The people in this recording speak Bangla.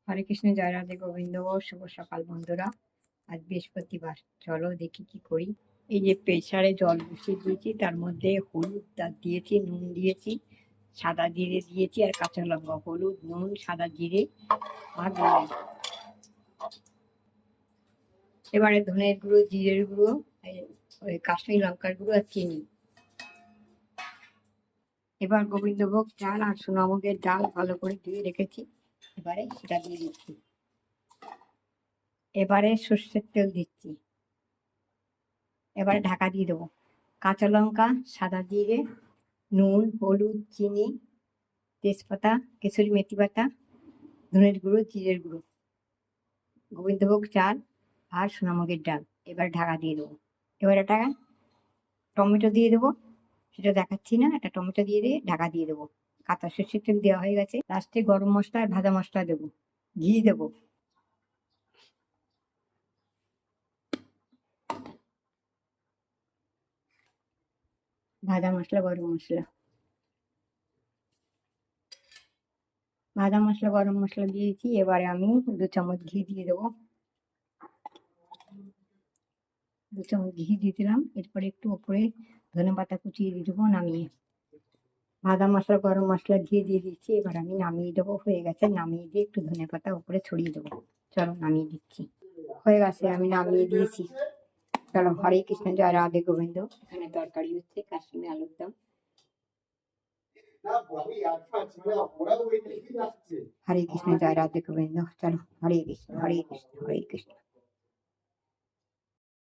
হরে কৃষ্ণ, জয় রাধে গোবিন্দ। শুভ সকাল বন্ধুরা। আজ বৃহস্পতিবার, চলো দেখি কি করি। এই যে প্রেসারে জল বসিয়ে দিয়েছি, তার মধ্যে হলুদ দিয়েছি, নুন দিয়েছি, সাদা জিরে দিয়েছি আর কাঁচা লঙ্কা। হলুদ, নুন, সাদা জিরে আর লবণ। এবারে ধনের গুঁড়ো, জিরের গুঁড়ো, ওই কাশ্মীরি লঙ্কার গুঁড়ো আর চিনি। এবার গোবিন্দভোগ চাল আর সোনামুগের ডাল ভালো করে ধুয়ে রেখেছি, এবারে সেটা দিয়ে দিচ্ছি। এবারে সর্ষের তেল দিচ্ছি। এবারে ঢাকা দিয়ে দেবো। কাঁচা লঙ্কা, সাদা জিরে, নুন, হলুদ, চিনি, তেজপাতা, কেশরি মেথি পাতা, ধনের গুঁড়ো, জিরের গুঁড়ো, গোবিন্দভোগ চাল আর সোনামুগের ডাল। এবার ঢাকা দিয়ে দেবো। এবার একটা টমেটো দিয়ে দেবো, সেটা দেখাচ্ছি না। একটা টমেটো দিয়ে ঢাকা দিয়ে দেবো। কাঁচা সর্ষের তেল দেওয়া হয়ে গেছে। লাস্টে গরম মশলা আর ভাজা মশলা দেবো, ঘি দেবো। ভাজা মশলা, গরম মশলা, ভাজা মশলা, গরম মশলা দিয়েছি। এবারে আমি 2 চামচ ঘি দিয়ে দেবো। 2 চামচ ঘি দিয়ে দিলাম। এরপরে একটু ওপরে ধনে পাতা কুচিয়ে দিয়ে দেবো নামিয়ে। ভাজা মশলা, গরম মশলা, ঘি দিয়ে দিচ্ছি। এবার আমি নামিয়ে দেবো। হয়ে গেছে। নামিয়ে দিয়ে একটু ধনে পাতা উপরে ছড়িয়ে দেবো। চলো নামিয়ে দিচ্ছি। হয়ে গেছে, আমি নামিয়ে দিয়েছি। চলো, হরে কৃষ্ণ, জয় রাধে গোবিন্দ। এখানে তরকারি হচ্ছে কাশ্মীরি আলুর দম। হরে কৃষ্ণ, জয় রাধে গোবিন্দ। চলো, হরে কৃষ্ণ, হরে কৃষ্ণ, হরে কৃষ্ণ।